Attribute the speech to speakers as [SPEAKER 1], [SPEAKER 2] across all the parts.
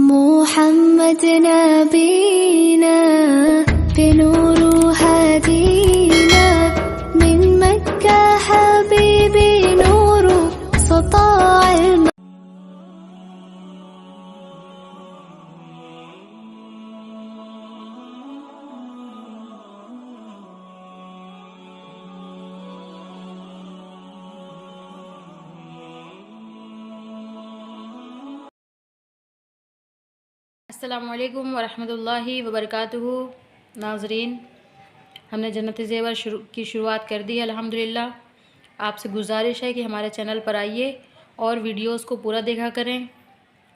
[SPEAKER 1] محمد نبينا بنور هدينا من مكة حبيبي نور سطاع
[SPEAKER 2] السلام علیکم ورحمۃ اللہ وبرکاتہ۔ ناظرین، ہم نے جنت زیور کی شروعات کر دی ہے الحمدللہ۔ آپ سے گزارش ہے کہ ہمارے چینل پر آئیے اور ویڈیوز کو پورا دیکھا کریں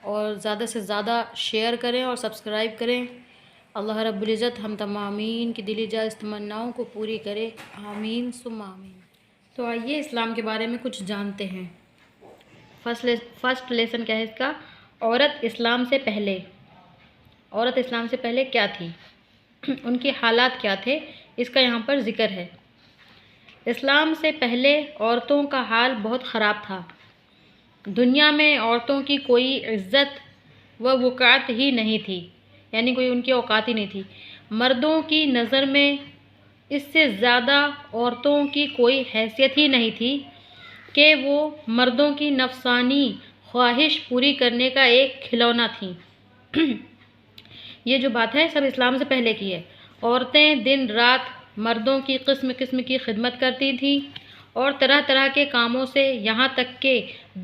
[SPEAKER 2] اور زیادہ سے زیادہ شیئر کریں اور سبسکرائب کریں۔ اللہ رب العزت ہم تمامین کی دلی جائز تمناؤں کو پوری کرے، آمین ثم آمین۔ تو آئیے اسلام کے بارے میں کچھ جانتے ہیں۔ فرسٹ لیسن کیا ہے اس کا؟ عورت اسلام سے پہلے۔ عورت اسلام سے پہلے کیا تھی، ان کے حالات کیا تھے، اس کا یہاں پر ذکر ہے۔ اسلام سے پہلے عورتوں کا حال بہت خراب تھا۔ دنیا میں عورتوں کی کوئی عزت و وقعت ہی نہیں تھی، یعنی کوئی ان کی اوقات ہی نہیں تھی۔ مردوں کی نظر میں اس سے زیادہ عورتوں کی کوئی حیثیت ہی نہیں تھی کہ وہ مردوں کی نفسانی خواہش پوری کرنے کا ایک کھلونا تھیں۔ یہ جو بات ہے سب اسلام سے پہلے کی ہے۔ عورتیں دن رات مردوں کی قسم قسم کی خدمت کرتی تھیں اور طرح طرح کے کاموں سے، یہاں تک کہ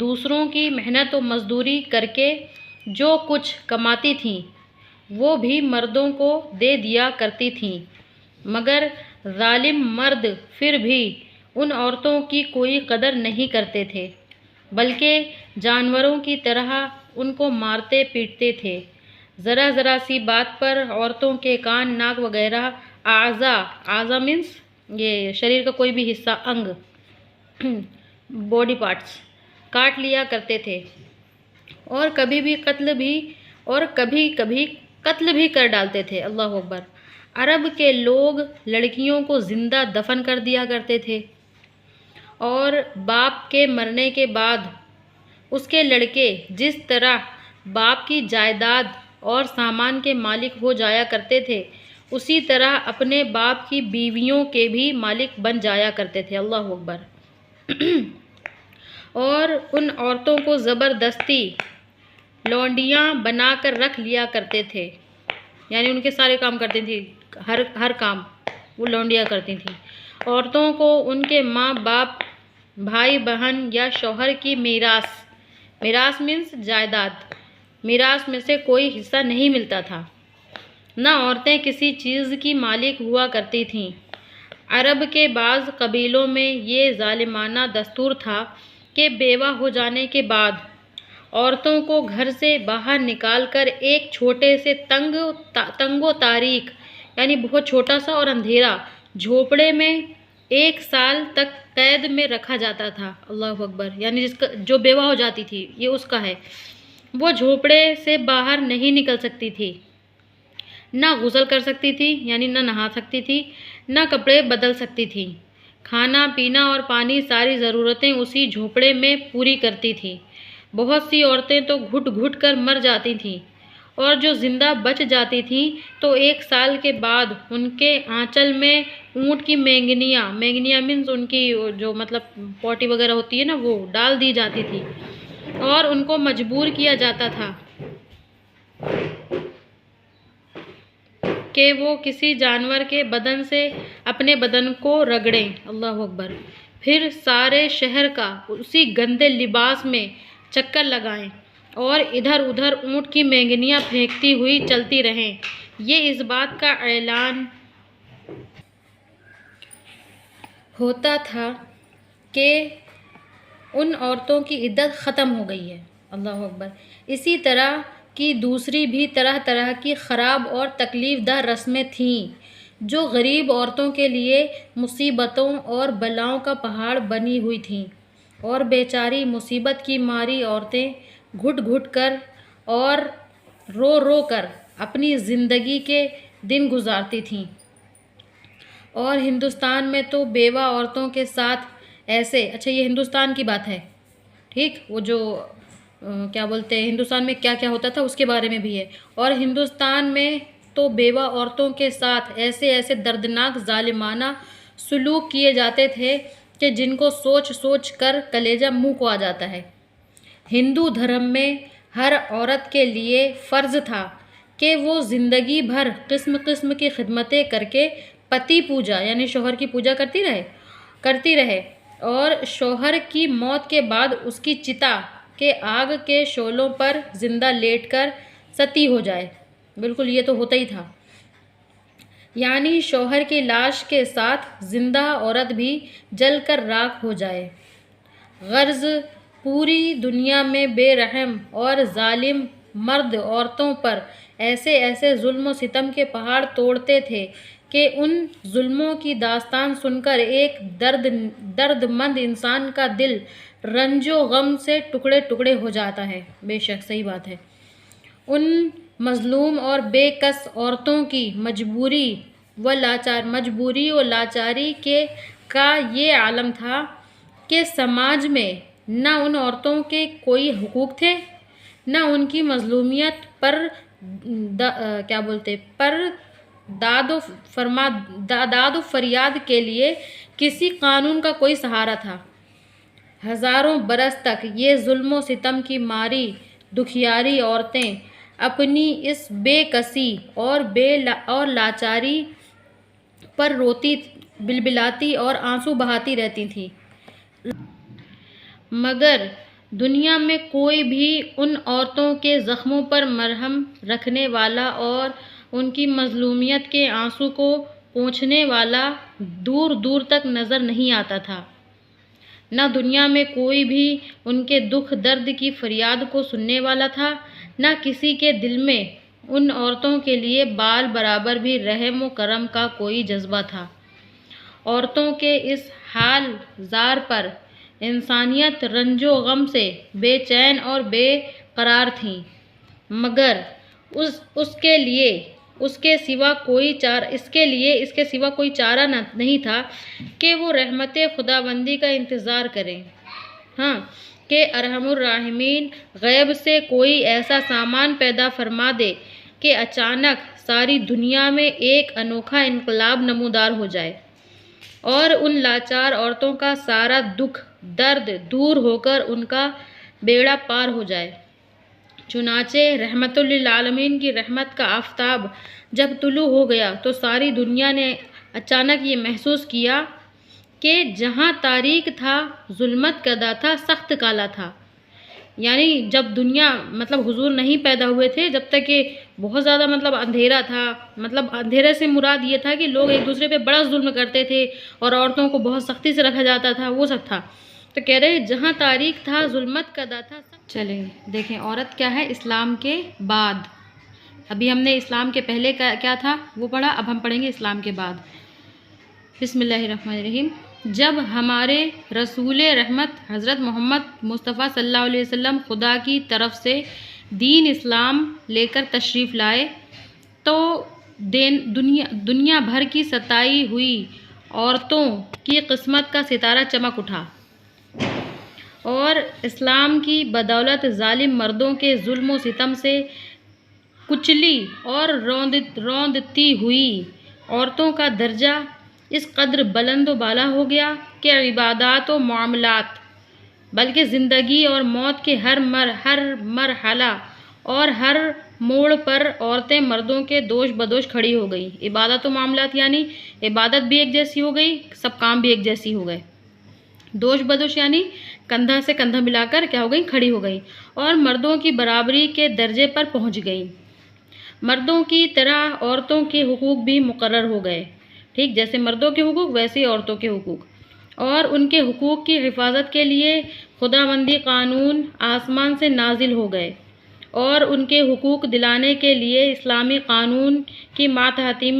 [SPEAKER 2] دوسروں کی محنت و مزدوری کر کے جو کچھ کماتی تھیں وہ بھی مردوں کو دے دیا کرتی تھیں، مگر ظالم مرد پھر بھی ان عورتوں کی کوئی قدر نہیں کرتے تھے، بلکہ جانوروں کی طرح ان کو مارتے پیٹتے تھے۔ ذرا ذرا سی بات پر عورتوں کے کان، ناک وغیرہ اعضاء مینس یہ شریر کا کوئی بھی حصہ، انگ، باڈی پارٹس کاٹ لیا کرتے تھے اور کبھی کبھی قتل بھی کر ڈالتے تھے۔ اللہ اکبر۔ عرب کے لوگ لڑکیوں کو زندہ دفن کر دیا کرتے تھے اور باپ کے مرنے کے بعد اس کے لڑکے جس طرح باپ کی جائیداد اور سامان کے مالک ہو جایا کرتے تھے، اسی طرح اپنے باپ کی بیویوں کے بھی مالک بن جایا کرتے تھے۔ اللہ اکبر۔ اور ان عورتوں کو زبردستی لونڈیاں بنا کر رکھ لیا کرتے تھے، یعنی ان کے سارے کام کرتی تھی، ہر کام وہ لونڈیاں کرتی تھیں۔ عورتوں کو ان کے ماں باپ، بھائی بہن یا شوہر کی میراث مینس جائیداد، میراث میں سے کوئی حصہ نہیں ملتا تھا، نہ عورتیں کسی چیز کی مالک ہوا کرتی تھیں۔ عرب کے بعض قبیلوں میں یہ ظالمانہ دستور تھا کہ بیوہ ہو جانے کے بعد عورتوں کو گھر سے باہر نکال کر ایک چھوٹے سے تنگ و تاریک، یعنی بہت چھوٹا سا اور اندھیرا جھوپڑے میں 1 سال تک قید میں رکھا جاتا تھا۔ اللہ اکبر۔ یعنی جو بیوہ ہو جاتی تھی، یہ اس کا ہے، وہ جھوپڑے سے باہر نہیں نکل سکتی تھی، نہ غسل کر سکتی تھی، یعنی نہ نہا سکتی تھی، نہ کپڑے بدل سکتی تھی۔ کھانا پینا اور پانی، ساری ضرورتیں اسی جھوپڑے میں پوری کرتی تھی۔ بہت سی عورتیں تو گھٹ گھٹ کر مر جاتی تھیں اور جو زندہ بچ جاتی تھیں تو 1 سال کے بعد ان کے آنچل میں اونٹ کی مینگنیاں مینس ان کی جو مطلب پوٹی وغیرہ ہوتی ہے نا، وہ ڈال دی جاتی تھی اور ان کو مجبور کیا جاتا تھا کہ وہ کسی جانور کے بدن سے اپنے بدن کو رگڑیں۔ اللہ اکبر۔ پھر سارے شہر کا اسی گندے لباس میں چکر لگائیں اور ادھر ادھر اونٹ کی مینگنیاں پھینکتی ہوئی چلتی رہیں۔ یہ اس بات کا اعلان ہوتا تھا کہ ان عورتوں کی عدت ختم ہو گئی ہے۔ اللہ اکبر۔ اسی طرح کی دوسری بھی طرح طرح کی خراب اور تکلیف دہ رسمیں تھیں جو غریب عورتوں کے لیے مصیبتوں اور بلاؤں کا پہاڑ بنی ہوئی تھیں، اور بیچاری مصیبت کی ماری عورتیں گھٹ گھٹ کر اور رو رو کر اپنی زندگی کے دن گزارتی تھیں۔ اور ہندوستان میں تو بیوہ عورتوں کے ساتھ ایسے، اچھا یہ ہندوستان کی بات ہے، ٹھیک، وہ جو کیا بولتے ہیں ہندوستان میں کیا کیا ہوتا تھا اس کے بارے میں بھی ہے. اور ہندوستان میں تو بیوہ عورتوں کے ساتھ ایسے ایسے دردناک ظالمانہ سلوک کیے جاتے تھے کہ جن کو سوچ سوچ کر کلیجہ منہ کو آ جاتا ہے. ہندو دھرم میں ہر عورت کے لیے فرض تھا کہ وہ زندگی بھر قسم قسم کی خدمتیں کر کے پتی پوجا یعنی شوہر کی پوجا کرتی رہے اور شوہر کی موت کے بعد اس کی چتا کے آگ کے شعلوں پر زندہ لیٹ کر ستی ہو جائے. بالکل یہ تو ہوتا ہی تھا. یعنی شوہر کی لاش کے ساتھ زندہ عورت بھی جل کر راکھ ہو جائے. غرض پوری دنیا میں بے رحم اور ظالم مرد عورتوں پر ایسے ایسے ظلم و ستم کے پہاڑ توڑتے تھے کہ ان ظلموں کی داستان سن کر ایک درد مند انسان کا دل رنج و غم سے ٹکڑے ٹکڑے ہو جاتا ہے. بے شک صحیح بات ہے. ان مظلوم اور بے کس عورتوں کی مجبوری و لاچاری کا یہ عالم تھا کہ سماج میں نہ ان عورتوں کے کوئی حقوق تھے نہ ان کی مظلومیت پر داد و فریاد کے لیے کسی قانون کا کوئی سہارا تھا. ہزاروں برس تک یہ ظلم و ستم کی ماری دکھیاری عورتیں اپنی اس بے کسی اور لاچاری پر روتی بلبلاتی اور آنسو بہاتی رہتی تھیں. مگر دنیا میں کوئی بھی ان عورتوں کے زخموں پر مرہم رکھنے والا اور ان کی مظلومیت کے آنسو کو پونچھنے والا دور دور تک نظر نہیں آتا تھا. نہ دنیا میں کوئی بھی ان کے دکھ درد کی فریاد کو سننے والا تھا نہ کسی کے دل میں ان عورتوں کے لیے بال برابر بھی رحم و کرم کا کوئی جذبہ تھا. عورتوں کے اس حال زار پر انسانیت رنج و غم سے بے چین اور بے قرار تھی. مگر اس کے سوا کوئی چارہ نہیں تھا کہ وہ رحمت خداوندی کا انتظار کریں. ہاں کہ ارحم الراحمین غیب سے کوئی ایسا سامان پیدا فرما دے کہ اچانک ساری دنیا میں ایک انوکھا انقلاب نمودار ہو جائے اور ان لاچار عورتوں کا سارا دکھ درد دور ہو کر ان کا بیڑا پار ہو جائے. چنانچہ رحمت للعالمین کی رحمت کا آفتاب جب طلوع ہو گیا تو ساری دنیا نے اچانک یہ محسوس کیا کہ جہاں تاریک تھا ظلمت کدا تھا سخت کالا تھا. یعنی جب دنیا حضور نہیں پیدا ہوئے تھے جب تک کہ بہت زیادہ اندھیرا تھا. اندھیرے سے مراد یہ تھا کہ لوگ ایک دوسرے پہ بڑا ظلم کرتے تھے اور عورتوں کو بہت سختی سے رکھا جاتا تھا. وہ سب تھا. تو کہہ رہے جہاں تاریک تھا ظلمت کدا تھا. چلیں دیکھیں عورت کیا ہے اسلام کے بعد. ابھی ہم نے اسلام کے پہلے کیا تھا وہ پڑھا. اب ہم پڑھیں گے اسلام کے بعد. بسم اللہ الرحمن الرحیم. جب ہمارے رسول رحمت حضرت محمد مصطفیٰ صلی اللہ علیہ وسلم خدا کی طرف سے دین اسلام لے کر تشریف لائے تو دنیا بھر کی ستائی ہوئی عورتوں کی قسمت کا ستارہ چمک اٹھا اور اسلام کی بدولت ظالم مردوں کے ظلم و ستم سے کچلی اور روندتی ہوئی عورتوں کا درجہ اس قدر بلند و بالا ہو گیا کہ عبادات و معاملات بلکہ زندگی اور موت کے ہر مرحلہ اور ہر موڑ پر عورتیں مردوں کے دوش بدوش کھڑی ہو گئی. عبادات و معاملات یعنی عبادت بھی ایک جیسی ہو گئی سب کام بھی ایک جیسی ہو گئے. دوش بدوش یعنی کندھا سے کندھا ملا کر کیا ہو گئی کھڑی ہو گئی اور مردوں کی برابری کے درجے پر پہنچ گئی. مردوں کی طرح عورتوں کے حقوق بھی مقرر ہو گئے. ٹھیک جیسے مردوں کے حقوق ویسے ہی عورتوں کے حقوق. اور ان کے حقوق کی حفاظت کے لیے خداوندی قانون آسمان سے نازل ہو گئے اور ان کے حقوق دلانے کے لیے اسلامی قانون کی ماتحتی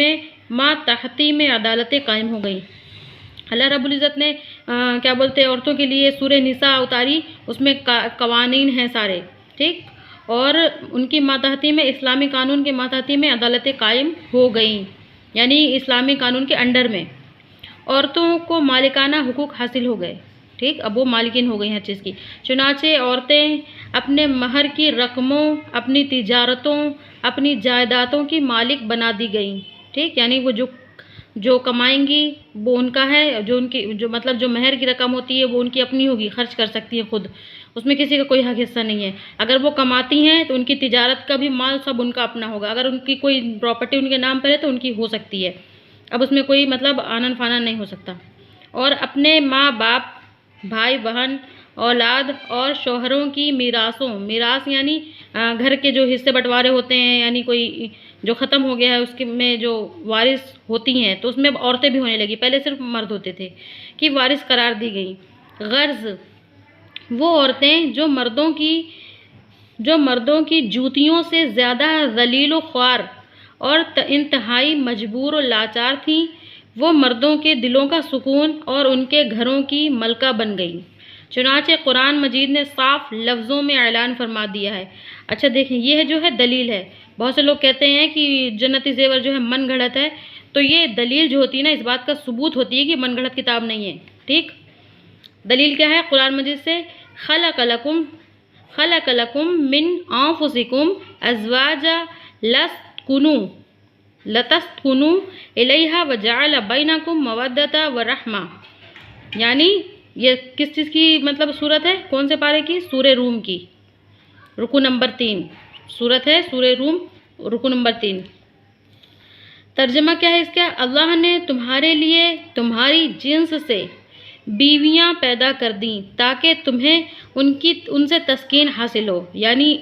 [SPEAKER 2] میں عدالتیں قائم ہو گئیں. اللہ رب العزت نے عورتوں کے لیے سورہ نساء اتاری. اس میں قوانین ہیں سارے. ٹھیک اور ان کی ماتحتی میں اسلامی قانون کے ماتحتی میں عدالتیں قائم ہو گئیں یعنی اسلامی قانون کے انڈر میں عورتوں کو مالکانہ حقوق حاصل ہو گئے. ٹھیک اب وہ مالکین ہو گئی ہر چیز کی. چنانچہ عورتیں اپنے مہر کی رقموں، اپنی تجارتوں، اپنی جائیدادوں کی مالک بنا دی گئیں، ٹھیک، یعنی وہ جو کمائیں گی وہ ان کا ہے، جو مہر کی رقم ہوتی ہے وہ ان کی اپنی ہوگی، خرچ کر سکتی ہیں خود، اس میں کسی کا کوئی حق حصہ نہیں ہے۔ اگر وہ کماتی ہیں تو ان کی تجارت کا بھی مال سب ان کا اپنا ہوگا، اگر ان کی کوئی پراپرٹی ان کے نام پر ہے تو ان کی ہو سکتی ہے، اب اس میں کوئی آنن فانن نہیں ہو سکتا۔ اور اپنے ماں باپ، بھائی بہن، اولاد اور شوہروں کی میراث یعنی گھر کے جو حصے بٹوارے ہوتے ہیں، یعنی کوئی جو ختم ہو گیا ہے اس کے میں جو وارث ہوتی ہیں تو اس میں عورتیں بھی ہونے لگی، پہلے صرف مرد ہوتے تھے، کہ وارث قرار دی گئیں۔ غرض وہ عورتیں جو مردوں کی جوتیوں سے زیادہ ذلیل و خوار اور انتہائی مجبور و لاچار تھیں، وہ مردوں کے دلوں کا سکون اور ان کے گھروں کی ملکہ بن گئیں۔ چنانچہ قرآن مجید نے صاف لفظوں میں اعلان فرما دیا ہے۔ اچھا دیکھیں، یہ جو ہے دلیل ہے۔ بہت سے لوگ کہتے ہیں کہ جنتی زیور جو ہے من گھڑت ہے، تو یہ دلیل جو ہوتی ہے نا، اس بات کا ثبوت ہوتی ہے کہ من گھڑت کتاب نہیں ہے، ٹھیک۔ دلیل کیا ہے؟ قرآن مجید سے خلق لکم من انفسکم ازواجا لتسکنوا الیہا وجعل بینکم مودۃ ورحمہ، یعنی یہ کس چیز کی صورت ہے؟ کون سے پارے کی؟ سورہ روم کی، رکو نمبر 3 سورت ہے سورہ روم، رکو نمبر 3۔ ترجمہ کیا ہے اس کا؟ اللہ نے تمہارے لیے تمہاری جنس سے بیویاں پیدا کر دیں تاکہ تمہیں ان سے تسکین حاصل ہو، یعنی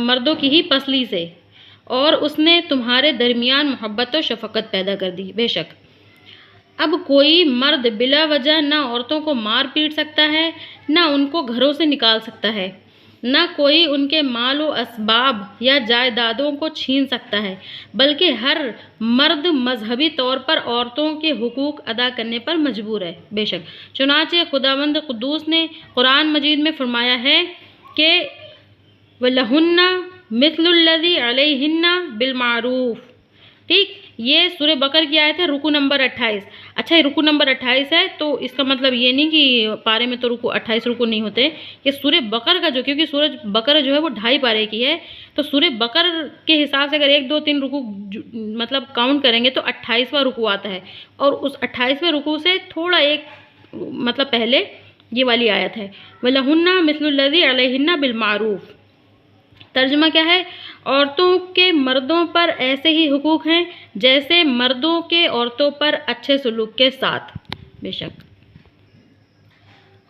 [SPEAKER 2] مردوں کی ہی پسلی سے، اور اس نے تمہارے درمیان محبت و شفقت پیدا کر دی۔ بے شک اب کوئی مرد بلا وجہ نہ عورتوں کو مار پیٹ سکتا ہے، نہ ان کو گھروں سے نکال سکتا ہے، نہ کوئی ان کے مال و اسباب یا جائیدادوں کو چھین سکتا ہے، بلکہ ہر مرد مذہبی طور پر عورتوں کے حقوق ادا کرنے پر مجبور ہے۔ بے شک چنانچہ خداوند قدوس نے قرآن مجید میں فرمایا ہے کہ وَلَهُنَّ مِثْلُ الَّذِي عَلَيْهِنَّ بِالْمَعْرُوفِ، ٹھیک، یہ سورہ بقر کی آیت ہے، رکو نمبر 28۔ اچھا یہ رکو نمبر 28 ہے تو اس کا مطلب یہ نہیں کہ پارے میں تو 28 رکو نہیں ہوتے، یہ سورہ بقر کا کیونکہ سورہ بقر جو ہے وہ 2.5 پارے کی ہے، تو سورہ بقر کے حساب سے اگر 1 2 3 رکو کاؤنٹ کریں گے تو 28واں رکو آتا ہے، اور اس 28ویں رکو سے تھوڑا ایک پہلے یہ والی آیت ہے وَلَهُنَّ مِثْلُ الَّذِي عَلَيْهِنَّ بِالْمَعْرُوفِ۔ ترجمہ کیا ہے؟ عورتوں کے مردوں پر ایسے ہی حقوق ہیں جیسے مردوں کے عورتوں پر اچھے سلوک کے ساتھ۔ بے شک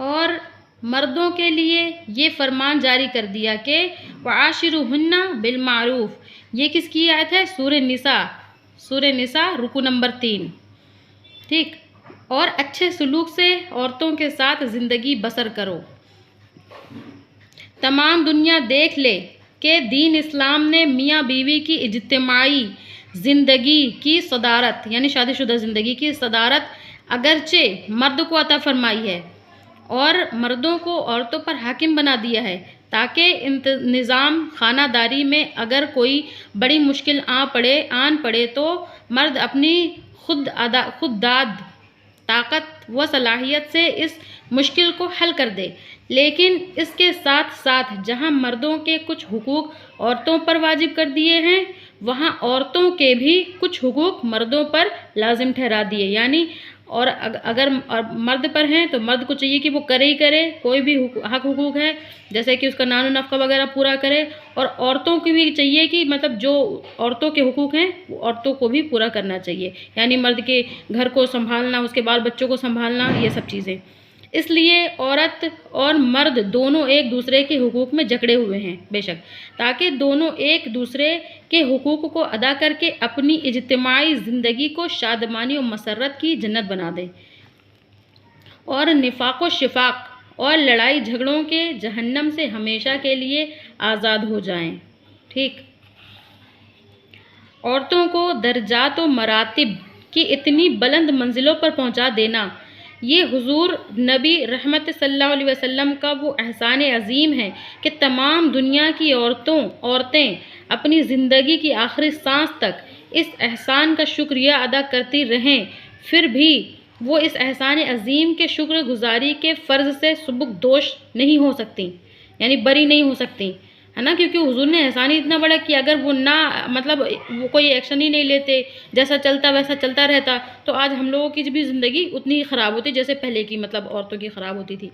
[SPEAKER 2] اور مردوں کے لیے یہ فرمان جاری کر دیا کہ وَعَاشِرُوهُنَّ بِالْمَعْرُوفِ، یہ کس کی آیت ہے؟ سورہ نساء رکو نمبر 3، ٹھیک، اور اچھے سلوک سے عورتوں کے ساتھ زندگی بسر کرو۔ تمام دنیا دیکھ لے کہ دین اسلام نے میاں بیوی کی اجتماعی زندگی کی صدارت، یعنی شادی شدہ زندگی کی صدارت اگرچہ مرد کو عطا فرمائی ہے، اور مردوں کو عورتوں پر حاکم بنا دیا ہے، تاکہ نظام خانہ داری میں اگر کوئی بڑی مشکل آن پڑے تو مرد اپنی خودداد طاقت و صلاحیت سے اس مشکل کو حل کر دے۔ لیکن اس کے ساتھ ساتھ جہاں مردوں کے کچھ حقوق عورتوں پر واجب کر دیے ہیں، وہاں عورتوں کے بھی کچھ حقوق مردوں پر لازم ٹھہرا دیے، یعنی اور اگر مرد پر ہیں تو مرد کو چاہیے کہ وہ کرے ہی کرے، کوئی بھی حقوق ہے جیسے کہ اس کا نان و نفقہ وغیرہ پورا کرے، اور عورتوں کی بھی چاہیے کہ جو عورتوں کے حقوق ہیں وہ عورتوں کو بھی پورا کرنا چاہیے، یعنی مرد کے گھر کو سنبھالنا، اس کے بال بچوں کو سنبھالنا، یہ سب چیزیں۔ اس لیے عورت اور مرد دونوں ایک دوسرے کے حقوق میں جکڑے ہوئے ہیں، بے شک، تاکہ دونوں ایک دوسرے کے حقوق کو ادا کر کے اپنی اجتماعی زندگی کو شادمانی و مسرت کی جنت بنا دیں، اور نفاق و شفاق اور لڑائی جھگڑوں کے جہنم سے ہمیشہ کے لیے آزاد ہو جائیں، ٹھیک۔ عورتوں کو درجات و مراتب کی اتنی بلند منزلوں پر پہنچا دینا، یہ حضور نبی رحمت صلی اللہ علیہ وسلم کا وہ احسان عظیم ہے کہ تمام دنیا کی عورتیں اپنی زندگی کی آخری سانس تک اس احسان کا شکریہ ادا کرتی رہیں، پھر بھی وہ اس احسان عظیم کے شکر گزاری کے فرض سے سبکدوش نہیں ہو سکتی، یعنی بری نہیں ہو سکتی، ہے نا، کیونکہ حضور نے احسان ہی اتنا بڑا کہ اگر وہ نہ مطلب وہ کوئی ایکشن ہی نہیں لیتے، جیسا چلتا ویسا چلتا رہتا، تو آج ہم لوگوں کی بھی زندگی اتنی ہی خراب ہوتی جیسے پہلے کی مطلب عورتوں کی خراب ہوتی تھی۔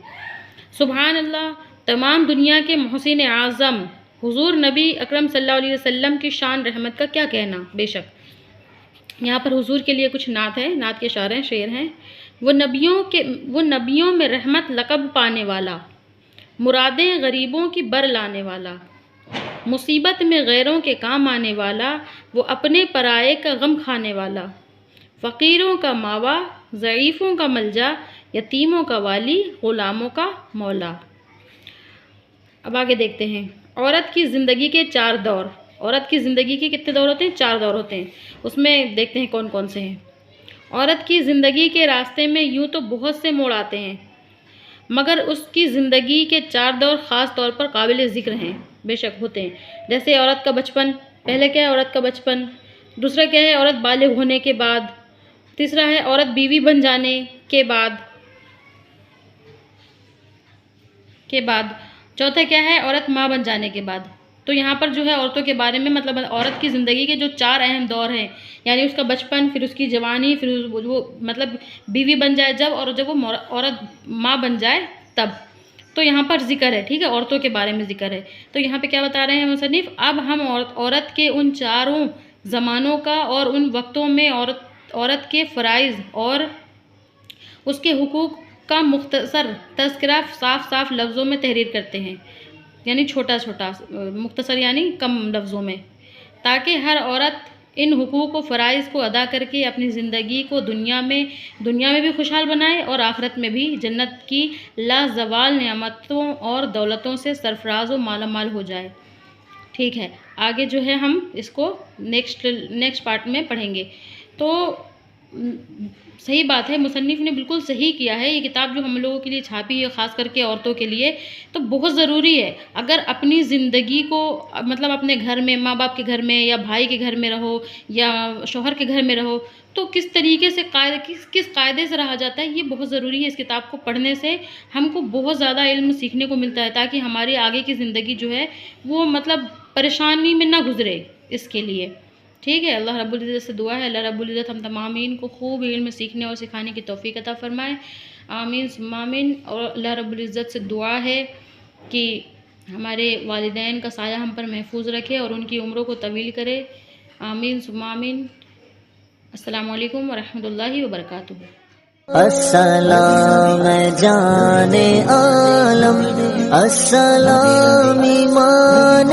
[SPEAKER 2] سبحان اللہ، تمام دنیا کے محسن اعظم حضور نبی اکرم صلی اللہ علیہ وسلم کی شان رحمت کا کیا کہنا۔ بے شک یہاں پر حضور کے لیے کچھ نعت ہے، نعت کے شعر ہیں۔ وہ نبیوں میں رحمت لقب پانے والا، مرادیں غریبوں کی بر لانے والا، مصیبت میں غیروں کے کام آنے والا، وہ اپنے پرائے کا غم کھانے والا، فقیروں کا ماوا، ضعیفوں کا ملجا، یتیموں کا والی، غلاموں کا مولا۔ اب آگے دیکھتے ہیں، عورت کی زندگی کے 4 دور۔ عورت کی زندگی کے کتنے دور ہوتے ہیں؟ 4 دور ہوتے ہیں۔ اس میں دیکھتے ہیں کون کون سے ہیں۔ عورت کی زندگی کے راستے میں یوں تو بہت سے موڑ آتے ہیں، مگر اس کی زندگی کے 4 دور خاص طور پر قابل ذکر ہیں۔ بے شک ہوتے ہیں، جیسے عورت کا بچپن۔ پہلے کیا ہے؟ عورت کا بچپن۔ دوسرا کیا ہے؟ عورت بالغ ہونے کے بعد۔ تیسرا ہے عورت بیوی بن جانے کے بعد۔ چوتھا کیا ہے؟ عورت ماں بن جانے کے بعد۔ تو یہاں پر جو ہے عورتوں کے بارے میں مطلب عورت کی زندگی کے جو 4 اہم دور ہیں، یعنی اس کا بچپن، پھر اس کی جوانی، پھر وہ مطلب بیوی بن جائے جب، اور جب وہ عورت ماں بن جائے تب، تو یہاں پر ذکر ہے، ٹھیک ہے، عورتوں کے بارے میں ذکر ہے۔ تو یہاں پہ کیا بتا رہے ہیں مصنف؟ اب ہم عورت کے ان 4 زمانوں کا اور ان وقتوں میں عورت کے فرائض اور اس کے حقوق کا مختصر تذکرہ صاف لفظوں میں تحریر کرتے ہیں، یعنی چھوٹا مختصر یعنی کم لفظوں میں، تاکہ ہر عورت ان حقوق و فرائض کو ادا کر کے اپنی زندگی کو دنیا میں بھی خوشحال بنائے اور آخرت میں بھی جنت کی لازوال نعمتوں اور دولتوں سے سرفراز و مالا مال ہو جائے۔ ٹھیک ہے، آگے جو ہے ہم اس کو نیکسٹ پارٹ میں پڑھیں گے۔ تو صحیح بات ہے، مصنف نے بالکل صحیح کیا ہے۔ یہ کتاب جو ہم لوگوں کے لیے چھاپی ہے، خاص کر کے عورتوں کے لیے، تو بہت ضروری ہے۔ اگر اپنی زندگی کو مطلب اپنے گھر میں، ماں باپ کے گھر میں یا بھائی کے گھر میں رہو یا شوہر کے گھر میں رہو، تو کس طریقے سے کس قاعدے سے رہا جاتا ہے، یہ بہت ضروری ہے۔ اس کتاب کو پڑھنے سے ہم کو بہت زیادہ علم سیکھنے کو ملتا ہے، تاکہ ہماری آگے کی زندگی جو ہے وہ مطلب پریشانی میں نہ گزرے۔ اس کے لیے ٹھیک ہے، اللہ رب العزت سے دعا ہے، اللہ رب العزت ہم تمامین کو خوب علم سیکھنے اور سکھانے کی توفیق عطا فرمائے، آمین ثم آمین۔ اور اللہ رب العزت سے دعا ہے کہ ہمارے والدین کا سایہ ہم پر محفوظ رکھے اور ان کی عمروں کو طویل کرے، آمین ثم آمین۔ السلام علیکم ورحمۃ اللہ وبرکاتہ۔
[SPEAKER 3] السلام جان عالم، السلام ایمان